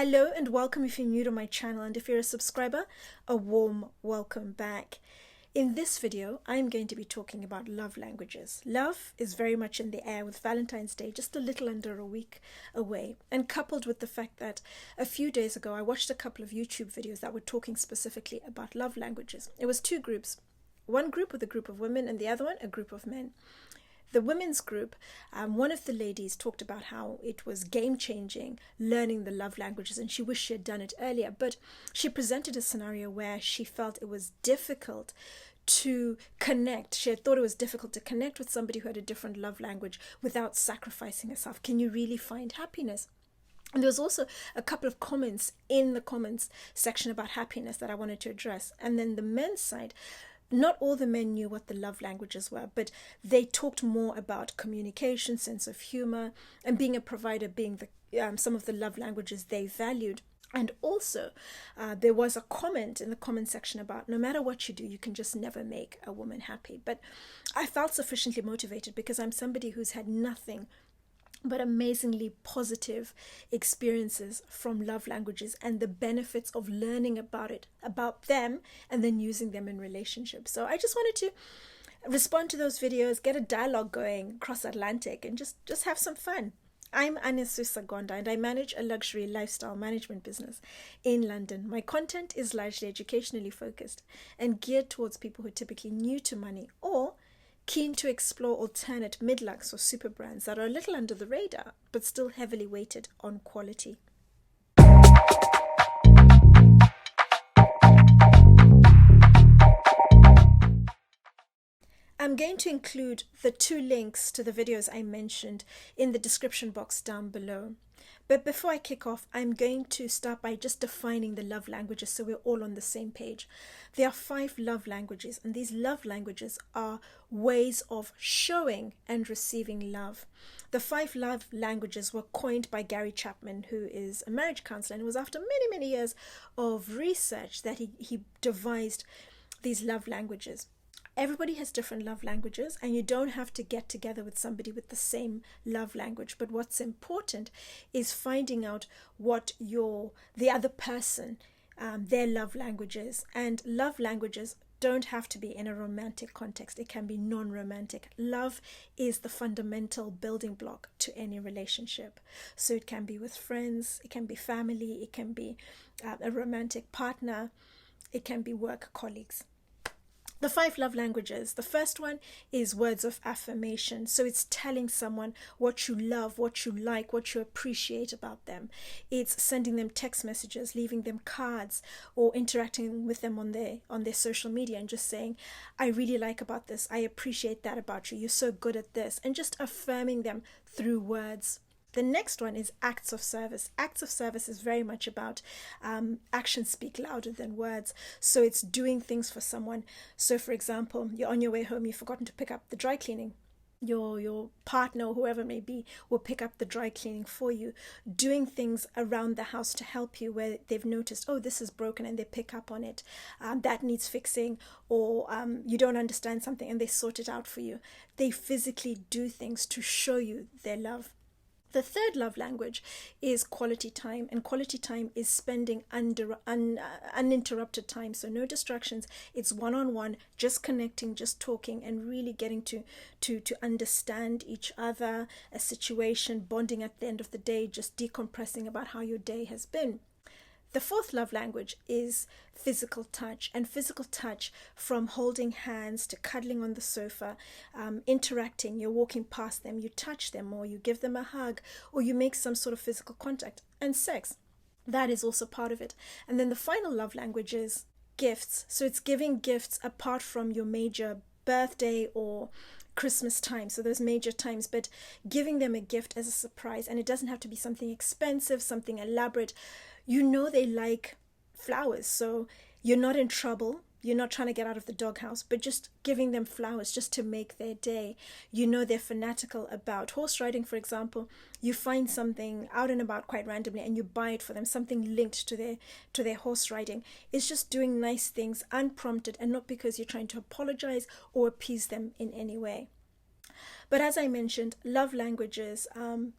Hello and welcome if you're new to my channel, and if you're a subscriber, a warm welcome back. In this video, I'm going to be talking about love languages. Love is very much in the air with Valentine's Day just a little under a week away, and coupled with the fact that a few days ago I watched a couple of YouTube videos that were talking specifically about love languages. It was two groups. One group with a group of women and the other one a group of men. The women's group, one of the ladies talked about how it was game-changing learning the love languages, and she wished she had done it earlier. But she presented a scenario where she felt it was difficult to connect. She had thought it was difficult to connect with somebody who had a different love language without sacrificing herself. Can you really find happiness? And there was also a couple of comments in the comments section about happiness that I wanted to address. And then the men's side, not all the men knew what the love languages were, but they talked more about communication, sense of humor, and being a provider being some of the love languages they valued. And also, there was a comment in the comment section about no matter what you do, you can just never make a woman happy. But I felt sufficiently motivated because I'm somebody who's had nothing but amazingly positive experiences from love languages and the benefits of learning about them, and then using them in relationships. So I just wanted to respond to those videos, get a dialogue going across Atlantic, and just have some fun. I'm Anesu Sagonda, and I manage a luxury lifestyle management business in London. My content is largely educationally focused and geared towards people who are typically new to money or keen to explore alternate mid-lux or super brands that are a little under the radar, but still heavily weighted on quality. I'm going to include the two links to the videos I mentioned in the description box down below. But before I kick off, I'm going to start by just defining the love languages so we're all on the same page. There are 5 love languages, and these love languages are ways of showing and receiving love. The 5 love languages were coined by Gary Chapman, who is a marriage counselor, and it was after many years of research that he devised these love languages. Everybody has different love languages, and you don't have to get together with somebody with the same love language. But what's important is finding out what the other person, their love language is. And love languages don't have to be in a romantic context. It can be non-romantic. Love is the fundamental building block to any relationship. So it can be with friends, it can be family, it can be a romantic partner, it can be work colleagues. The 5 love languages. The first one is words of affirmation. So it's telling someone what you love, what you like, what you appreciate about them. It's sending them text messages, leaving them cards, or interacting with them on their social media and just saying, I really like about this. I appreciate that about you. You're so good at this. And just affirming them through words. The next one is acts of service. Acts of service is very much about actions speak louder than words. So it's doing things for someone. So for example, you're on your way home, you've forgotten to pick up the dry cleaning. Your partner or whoever it may be will pick up the dry cleaning for you. Doing things around the house to help you where they've noticed, oh, this is broken, and they pick up on it. That needs fixing, or you don't understand something and they sort it out for you. They physically do things to show you their love. The third love language is quality time, and quality time is spending uninterrupted time, so no distractions. It's one-on-one, just connecting, just talking, and really getting to understand each other, a situation, bonding at the end of the day, just decompressing about how your day has been. The fourth love language is physical touch, and physical touch from holding hands to cuddling on the sofa, interacting, you're walking past them, you touch them, or you give them a hug, or you make some sort of physical contact, and sex. That is also part of it. And then the final love language is gifts. So it's giving gifts apart from your major birthday or Christmas time, so those major times, but giving them a gift as a surprise. And it doesn't have to be something expensive, something elaborate. You know they like flowers, so you're not in trouble. You're not trying to get out of the doghouse, but just giving them flowers just to make their day. You know they're fanatical about horse riding, for example. You find something out and about quite randomly and you buy it for them, something linked to their horse riding. It's just doing nice things unprompted, and not because you're trying to apologize or appease them in any way. But as I mentioned, love languages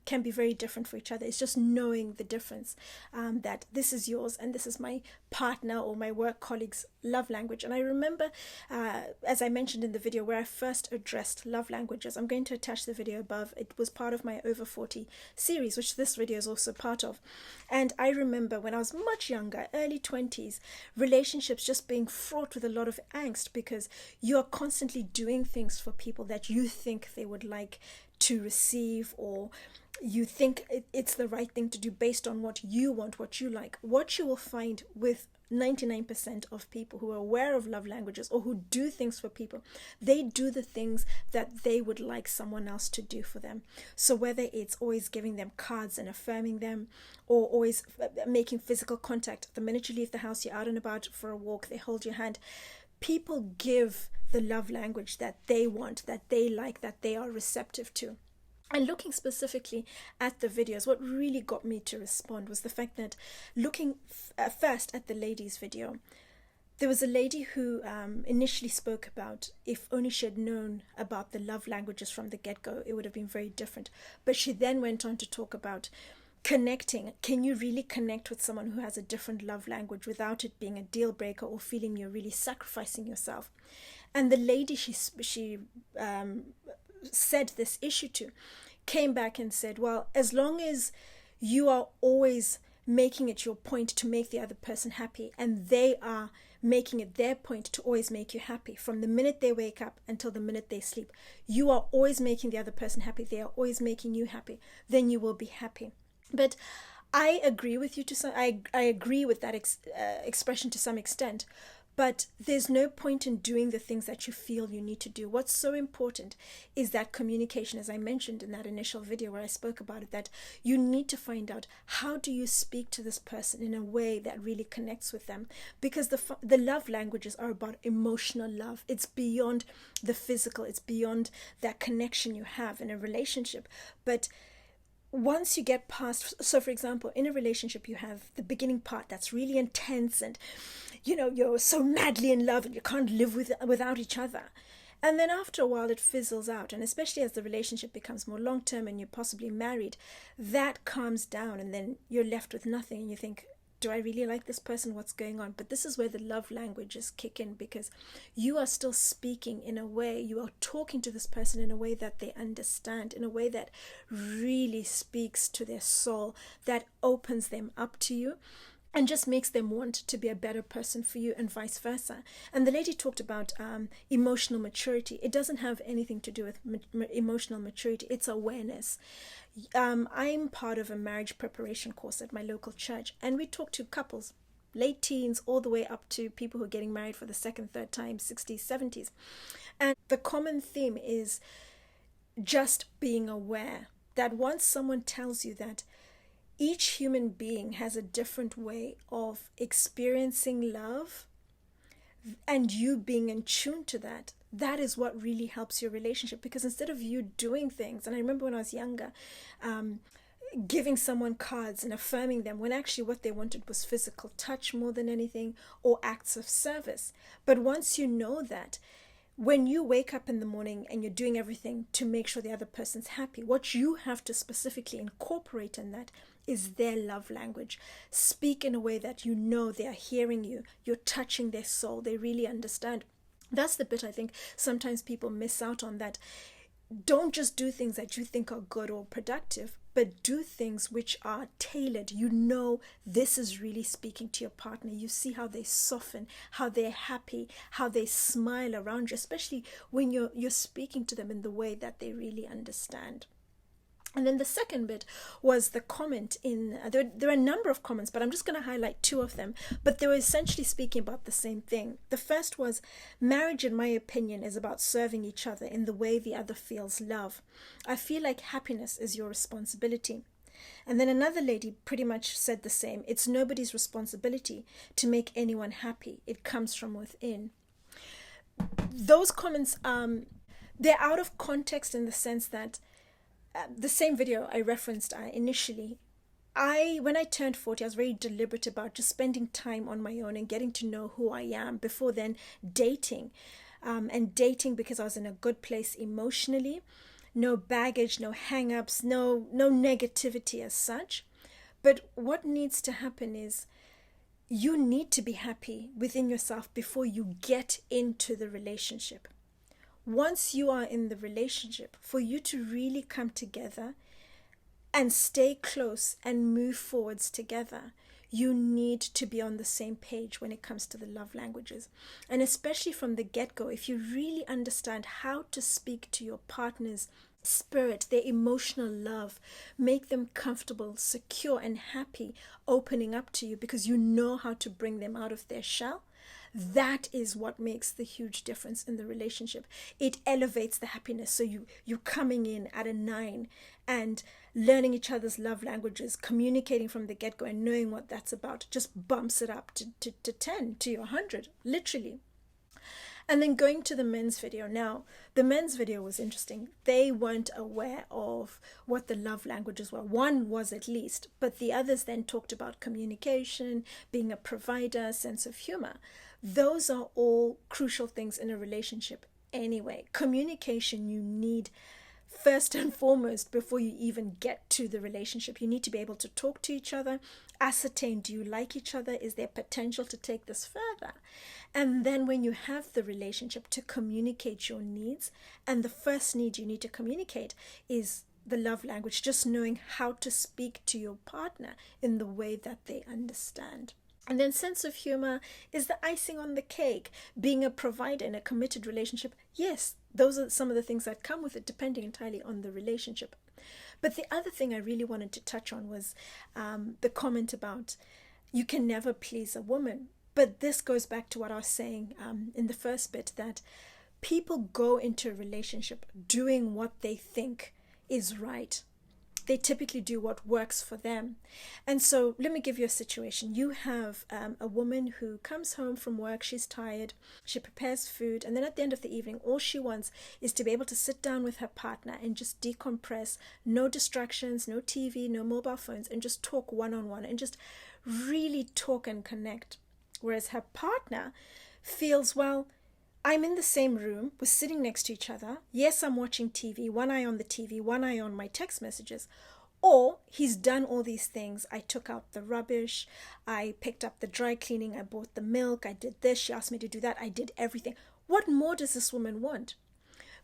can be very different for each other. It's just knowing the difference, that this is yours and this is my partner or my work colleague's love language. And I remember, as I mentioned in the video, where I first addressed love languages. I'm going to attach the video above. It was part of my Over 40 series, which this video is also part of. And I remember when I was much younger, early 20s, relationships just being fraught with a lot of angst because you are constantly doing things for people that you think they would like to receive, or you think it's the right thing to do based on what you want, what you like. What you will find with 99% of people who are aware of love languages or who do things for people, they do the things that they would like someone else to do for them. So whether it's always giving them cards and affirming them, or always making physical contact, the minute you leave the house, you're out and about for a walk, they hold your hand. People give the love language that they want, that they like, that they are receptive to. And looking specifically at the videos, what really got me to respond was the fact that looking first at the ladies' video, there was a lady who initially spoke about if only she had known about the love languages from the get-go, it would have been very different. But she then went on to talk about connecting. Can you really connect with someone who has a different love language without it being a deal breaker or feeling you're really sacrificing yourself? And the lady she said this issue to came back and said, well, as long as you are always making it your point to make the other person happy, and they are making it their point to always make you happy from the minute they wake up until the minute they sleep, you are always making the other person happy, they are always making you happy, then you will be happy. But I agree with you I agree with that expression to some extent. But there's no point in doing the things that you feel you need to do. What's so important is that communication, as I mentioned in that initial video where I spoke about it, that you need to find out, how do you speak to this person in a way that really connects with them? Because the love languages are about emotional love. It's beyond the physical. It's beyond that connection you have in a relationship. But once you get past, so for example, in a relationship, you have the beginning part that's really intense and, you know, you're so madly in love and you can't live without each other. And then after a while, it fizzles out. And especially as the relationship becomes more long-term and you're possibly married, that calms down and then you're left with nothing. And you think, do I really like this person? What's going on? But this is where the love languages kick in, because you are still speaking in a way, you are talking to this person in a way that they understand, in a way that really speaks to their soul, that opens them up to you and just makes them want to be a better person for you, and vice versa. And the lady talked about emotional maturity. It doesn't have anything to do with emotional maturity. It's awareness. I'm part of a marriage preparation course at my local church, and we talk to couples, late teens, all the way up to people who are getting married for the second, third time, 60s, 70s. And the common theme is just being aware that once someone tells you that each human being has a different way of experiencing love, and you being in tune to that, that is what really helps your relationship. Because instead of you doing things, and I remember when I was younger, giving someone cards and affirming them, when actually what they wanted was physical touch more than anything, or acts of service. But once you know that, when you wake up in the morning and you're doing everything to make sure the other person's happy, what you have to specifically incorporate in that is their love language. Speak in a way that you know they are hearing you. You're touching their soul. They really understand. That's the bit I think sometimes people miss out on, that don't just do things that you think are good or productive, but do things which are tailored. You know this is really speaking to your partner. You see how they soften, how they're happy, how they smile around you, especially when you're speaking to them in the way that they really understand. And then the second bit was the comment in, there are a number of comments, but I'm just going to highlight two of them, but they were essentially speaking about the same thing. The first was, marriage, in my opinion, is about serving each other in the way the other feels love. I feel like happiness is your responsibility. And then another lady pretty much said the same. It's nobody's responsibility to make anyone happy. It comes from within. Those comments, they're out of context in the sense that the same video I referenced initially, when I turned 40, I was very deliberate about just spending time on my own and getting to know who I am before then dating. And dating because I was in a good place emotionally, no baggage, no hang-ups, no negativity as such. But what needs to happen is you need to be happy within yourself before you get into the relationship. Once you are in the relationship, for you to really come together and stay close and move forwards together, you need to be on the same page when it comes to the love languages. And especially from the get-go, if you really understand how to speak to your partner's spirit, their emotional love, make them comfortable, secure, and happy, opening up to you because you know how to bring them out of their shell, that is what makes the huge difference in the relationship. It elevates the happiness. So you coming in at a 9 and learning each other's love languages, communicating from the get-go and knowing what that's about, just bumps it up to 10, to 100, literally. And then going to the men's video. Now, the men's video was interesting. They weren't aware of what the love languages were. One was at least, but the others then talked about communication, being a provider, sense of humor. Those are all crucial things in a relationship anyway. Communication you need first and foremost before you even get to the relationship. You need to be able to talk to each other, ascertain, do you like each other? Is there potential to take this further? And then when you have the relationship, to communicate your needs. And the first need you need to communicate is the love language, just knowing how to speak to your partner in the way that they understand. And then sense of humor is the icing on the cake. Being a provider in a committed relationship, yes, those are some of the things that come with it, depending entirely on the relationship. But the other thing I really wanted to touch on was the comment about you can never please a woman. But this goes back to what I was saying in the first bit, that people go into a relationship doing what they think is right. They typically do what works for them. And so let me give you a situation. You have a woman who comes home from work, she's tired, she prepares food, and then at the end of the evening, all she wants is to be able to sit down with her partner and just decompress, no distractions, no TV, no mobile phones, and just talk one-on-one and just really talk and connect. Whereas her partner feels, well, I'm in the same room, we're sitting next to each other. Yes, I'm watching TV, one eye on the TV, one eye on my text messages. Or he's done all these things. I took out the rubbish, I picked up the dry cleaning, I bought the milk, I did this, she asked me to do that, I did everything. What more does this woman want?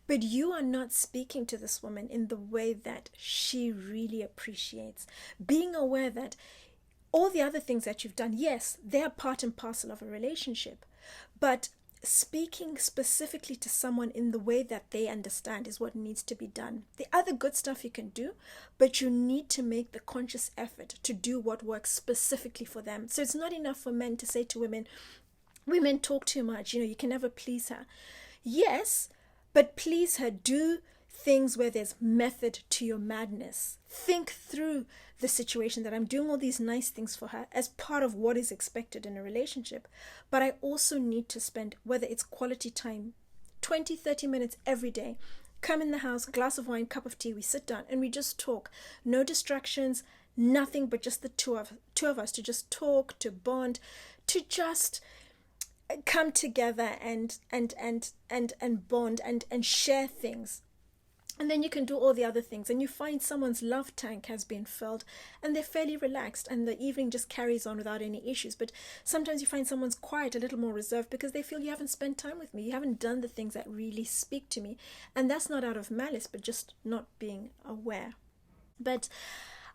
But you are not speaking to this woman in the way that she really appreciates. Being aware that all the other things that you've done, yes, they're part and parcel of a relationship. But speaking specifically to someone in the way that they understand is what needs to be done. The other good stuff you can do, but you need to make the conscious effort to do what works specifically for them. So it's not enough for men to say to women, women talk too much, you can never please her. Yes, but please her. Do things where there's method to your madness. Think through the situation that I'm doing all these nice things for her as part of what is expected in a relationship. But I also need to spend, whether it's quality time, 20, 30 minutes every day. Come in the house, glass of wine, cup of tea, we sit down and we just talk. No distractions, nothing but just the two of us to just talk, to bond, to just come together and bond and share things. And then you can do all the other things and you find someone's love tank has been filled and they're fairly relaxed and the evening just carries on without any issues. But sometimes you find someone's quiet, a little more reserved because they feel you haven't spent time with me. You haven't done the things that really speak to me. And that's not out of malice, but just not being aware. But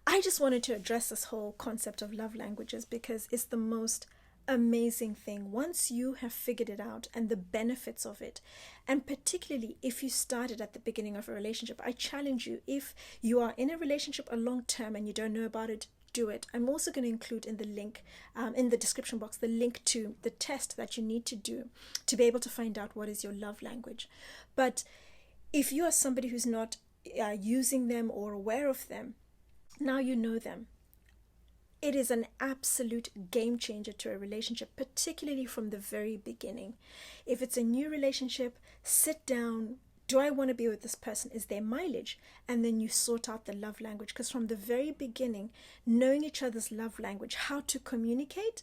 I just wanted to address this whole concept of love languages because it's the most amazing thing once you have figured it out and the benefits of it. And particularly if you started at the beginning of a relationship, I challenge you, if you are in a relationship a long term and you don't know about it, do it. I'm also going to include in the link in the description box the link to the test that you need to do to be able to find out what is your love language. But if you are somebody who's not using them or aware of them, now you know them. It is an absolute game changer to a relationship, particularly from the very beginning. If it's a new relationship, sit down. Do I want to be with this person? Is there mileage? And then you sort out the love language. Because from the very beginning, knowing each other's love language, how to communicate,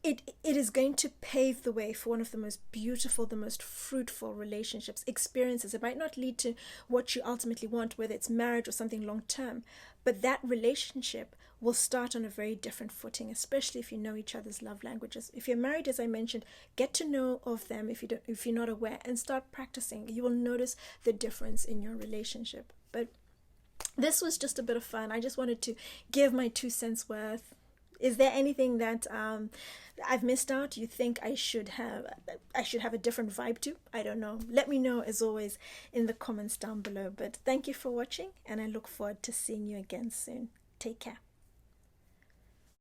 it is going to pave the way for one of the most beautiful, the most fruitful relationships, experiences. It might not lead to what you ultimately want, whether it's marriage or something long term, but that relationship will start on a very different footing, especially if you know each other's love languages. If you're married, as I mentioned, get to know of them if you're not aware, and start practicing. You will notice the difference in your relationship. But this was just a bit of fun. I just wanted to give my 2 cents worth. Is there anything that I've missed out? You think I should have a different vibe to? I don't know. Let me know, as always, in the comments down below. But thank you for watching, and I look forward to seeing you again soon. Take care.